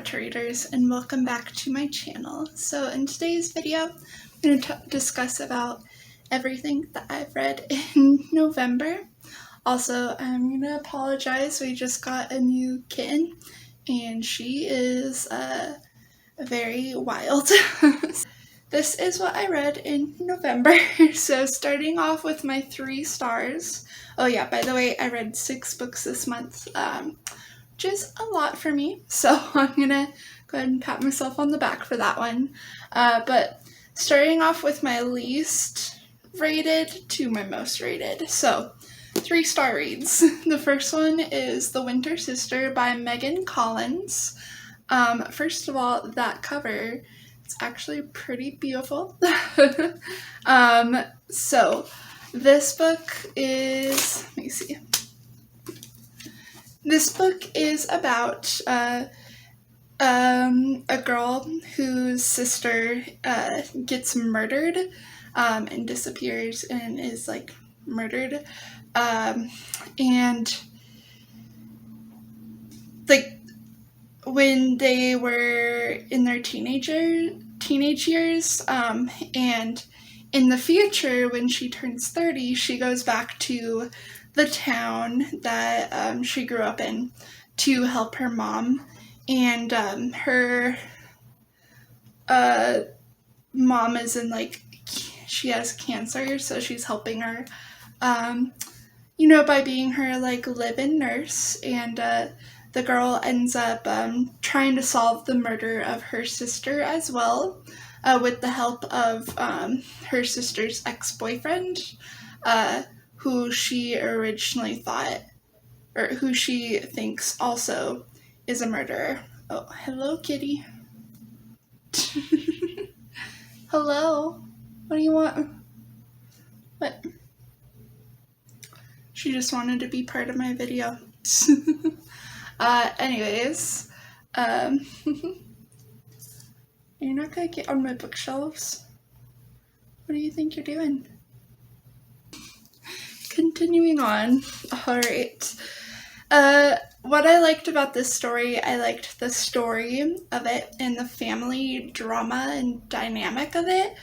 much, readers, and welcome back to my channel. So in today's video, I'm going to discuss about everything that I've read in November. Also, I'm going to apologize, we just got a new kitten, and she is very wild. This is what I read in November. So starting off with my 3 stars. Oh yeah, by the way, I read 6 books this month, which is a lot for me. So I'm gonna go ahead and pat myself on the back for that one. But starting off with my least rated to my most rated. So 3-star reads. The first one is The Winter Sister by Megan Collins. First of all, that cover, it's actually pretty beautiful. So this book is, let me see. This book is about a girl whose sister gets murdered and disappears and is like murdered. And like when they were in their teenage years, and in the future, when she turns 30, she goes back to the town that she grew up in to help her mom. And her mom is in, like, she has cancer, so she's helping her, by being her, like, live-in nurse. And the girl ends up trying to solve the murder of her sister as well, with the help of her sister's ex-boyfriend, who she originally thought, or who she thinks also is a murderer. Oh, hello, kitty. Hello. What do you want? What? She just wanted to be part of my video. Anyways, you're not gonna get on my bookshelves. What do you think you're doing? Continuing on. Alright. What I liked about this story, I liked the story of it and the family drama and dynamic of it.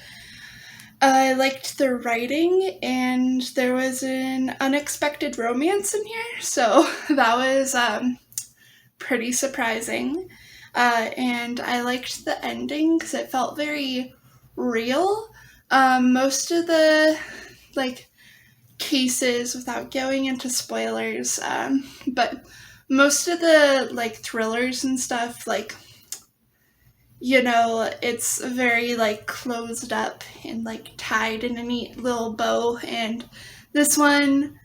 I liked the writing, and there was an unexpected romance in here, so that was pretty surprising. And I liked the ending because it felt very real. Most of the, like, cases, without going into spoilers, but most of the, like, thrillers and stuff, like, it's very, like, closed up and, like, tied in a neat little bow, and this one,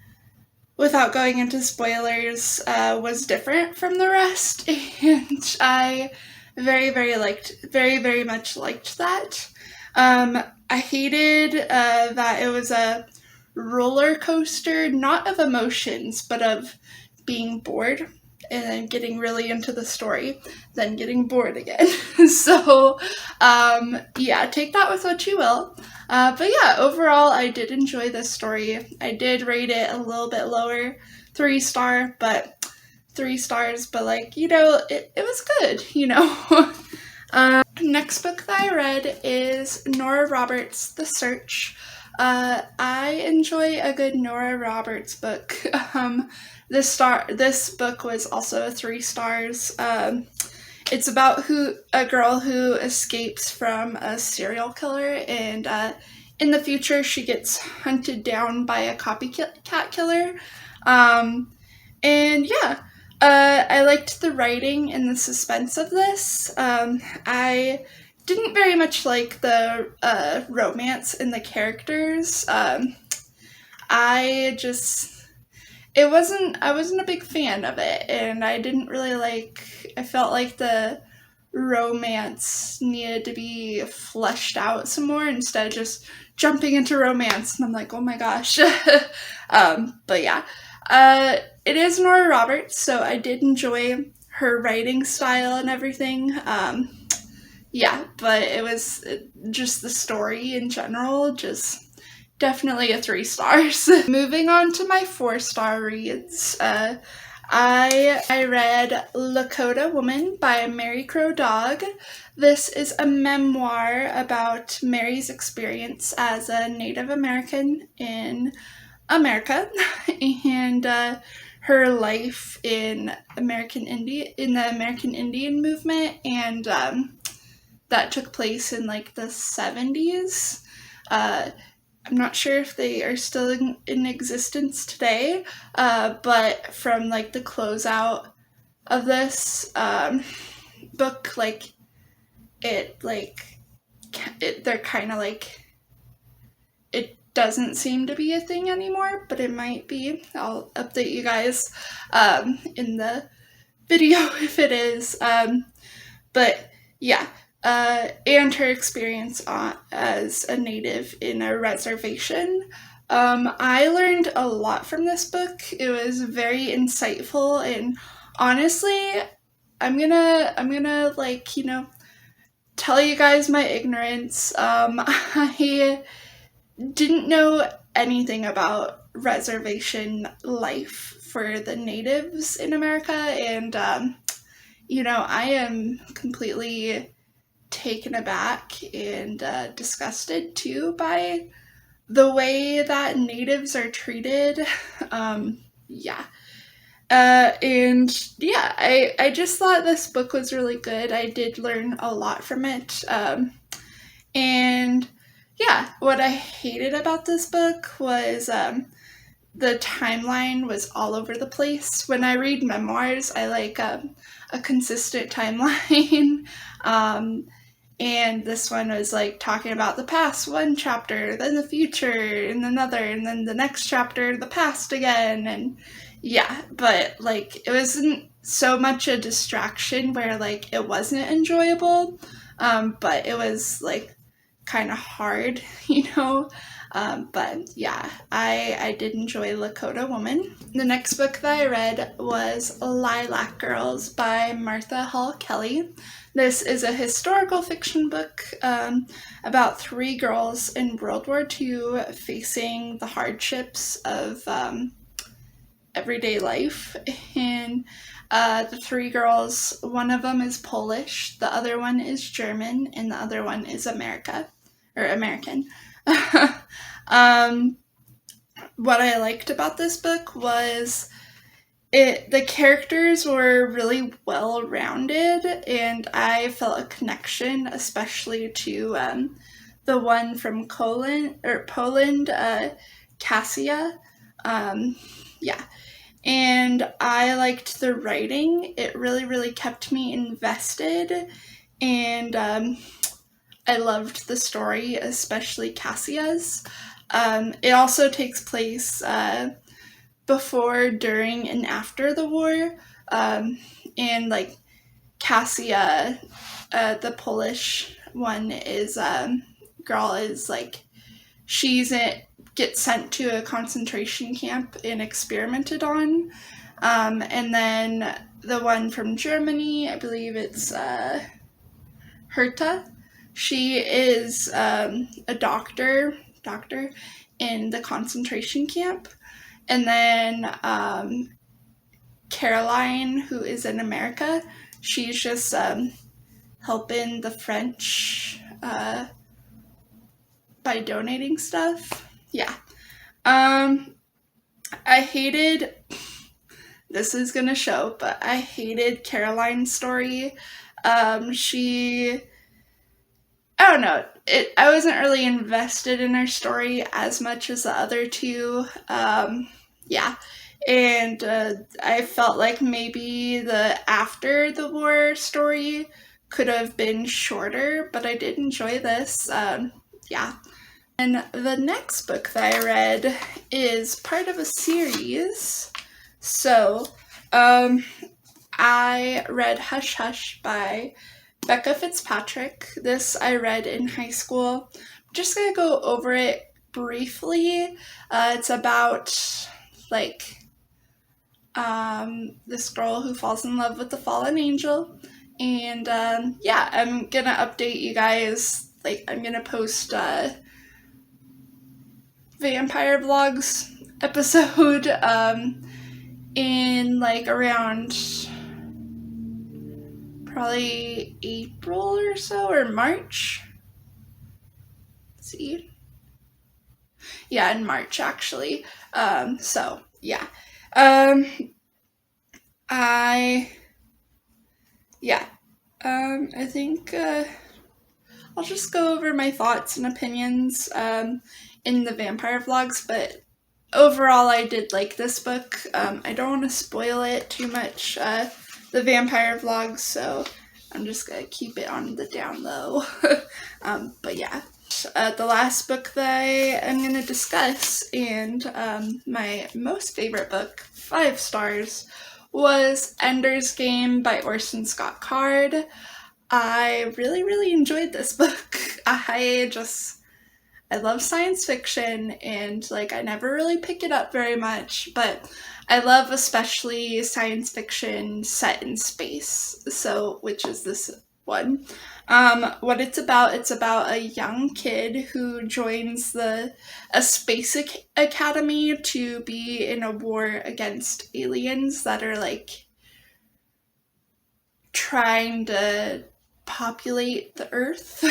without going into spoilers, was different from the rest, and I very much liked that. I hated that it was a roller coaster, not of emotions, but of being bored and then getting really into the story, then getting bored again. So, yeah, take that with what you will. But yeah, overall, I did enjoy this story. I did rate it a little bit lower, 3-star, but 3 stars, but, like, it was good, Next book that I read is Nora Roberts' The Search. I enjoy a good Nora Roberts book. This book was also 3 stars. It's about a girl who escapes from a serial killer, and in the future she gets hunted down by a copycat killer. And yeah, I liked the writing and the suspense of this. I didn't very much like the romance in the characters. I wasn't a big fan of it, and I didn't really I felt like the romance needed to be fleshed out some more instead of just jumping into romance, and I'm like, oh my gosh. But yeah, it is Nora Roberts, so I did enjoy her writing style and everything. Yeah, but it was just the story in general, just definitely a 3 stars. Moving on to my 4-star reads. I read Lakota Woman by Mary Crow Dog. This is a memoir about Mary's experience as a Native American in America and her life in the American Indian movement, and that took place in like the 70s. I'm not sure if they are still in existence today, but from like the closeout of this book, like they're kind of like, it doesn't seem to be a thing anymore, but it might be. I'll update you guys in the video if it is. But yeah, and her experience as a native in a reservation. I learned a lot from this book. It was very insightful, and honestly, I'm gonna like, you know, tell you guys my ignorance. I didn't know anything about reservation life for the natives in America, and you know, I am completely taken aback and disgusted too by the way that natives are treated. Yeah. And yeah, I just thought this book was really good. I did learn a lot from it. And yeah, what I hated about this book was the timeline was all over the place. When I read memoirs, I like a consistent timeline. And this one was like talking about the past one chapter, then the future in another, and then the next chapter, the past again. And yeah, but like it wasn't so much a distraction where like it wasn't enjoyable, but it was like kind of hard, you know. But yeah, I did enjoy Lakota Woman. The next book that I read was Lilac Girls by Martha Hall Kelly. This is a historical fiction book about 3 girls in World War II facing the hardships of everyday life. And the 3 girls, one of them is Polish, the other one is German, and the other one is American. What I liked about this book was the characters were really well rounded, and I felt a connection, especially to the one from Poland, Cassia. Yeah. And I liked the writing. It really, really kept me invested, and I loved the story, especially Cassia's. It also takes place before, during, and after the war. And like Cassia, the Polish one, is girl is like, gets sent to a concentration camp and experimented on. And then the one from Germany, I believe it's Herta. She is a doctor in the concentration camp. And then Caroline, who is in America, she's just helping the French by donating stuff. Yeah. I hated, this is gonna show, but I hated Caroline's story. I don't know, I wasn't really invested in her story as much as the other 2. Yeah. And I felt like maybe the after the war story could have been shorter, but I did enjoy this. Yeah. And the next book that I read is part of a series. So, I read Hush Hush by Becca Fitzpatrick. This I read in high school. I'm just gonna go over it briefly. It's about like this girl who falls in love with the fallen angel, and yeah, I'm gonna update you guys. Like, I'm gonna post vampire vlogs episode, in like around probably April or so, or March. Let's see. Yeah, in March actually. So yeah. I I think I'll just go over my thoughts and opinions in the vampire vlogs, but overall I did like this book. I don't want to spoil it too much, the vampire vlogs, so I'm just gonna keep it on the down low. But yeah, the last book that I am gonna discuss, and my most favorite book, 5 stars, was Ender's Game by Orson Scott Card. I really enjoyed this book. I love science fiction, and like I never really pick it up very much, but I love especially science fiction set in space. So, which is this one. What it's about a young kid who joins a space academy to be in a war against aliens that are like trying to populate the earth.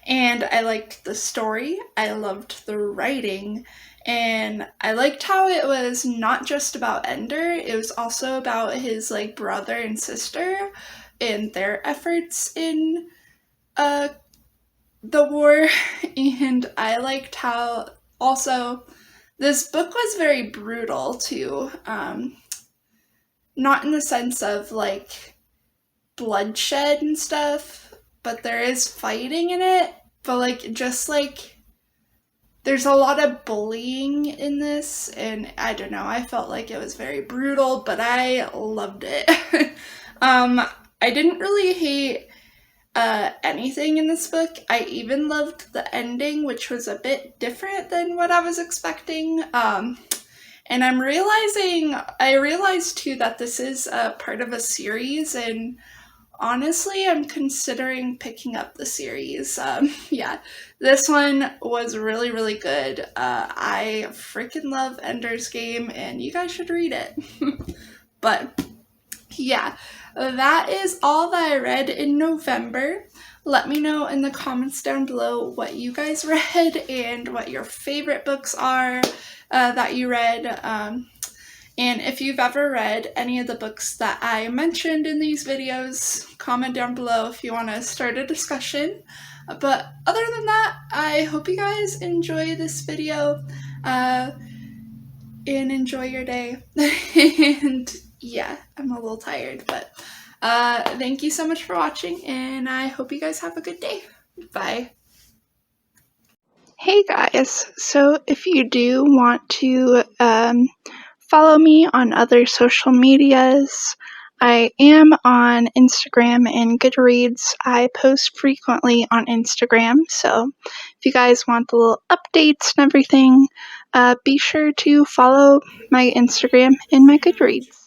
And I liked the story, I loved the writing, and I liked how it was not just about Ender, it was also about his like brother and sister and their efforts in the war. And I liked how also this book was very brutal too, not in the sense of like bloodshed and stuff, but there is fighting in it, but like just like there's a lot of bullying in this, and I don't know, I felt like it was very brutal, but I loved it. I didn't really hate anything in this book. I even loved the ending, which was a bit different than what I was expecting. And I realized too that this is a part of a series, and honestly, I'm considering picking up the series. Yeah, this one was really good. I freaking love Ender's Game, and you guys should read it. But yeah, that is all that I read in November. Let me know in the comments down below what you guys read and what your favorite books are that you read. And if you've ever read any of the books that I mentioned in these videos, comment down below if you want to start a discussion. But other than that, I hope you guys enjoy this video and enjoy your day. And yeah, I'm a little tired, but thank you so much for watching, and I hope you guys have a good day. Bye. Hey guys, so if you do want to follow me on other social medias, I am on Instagram and Goodreads. I post frequently on Instagram, so if you guys want the little updates and everything, be sure to follow my Instagram and my Goodreads.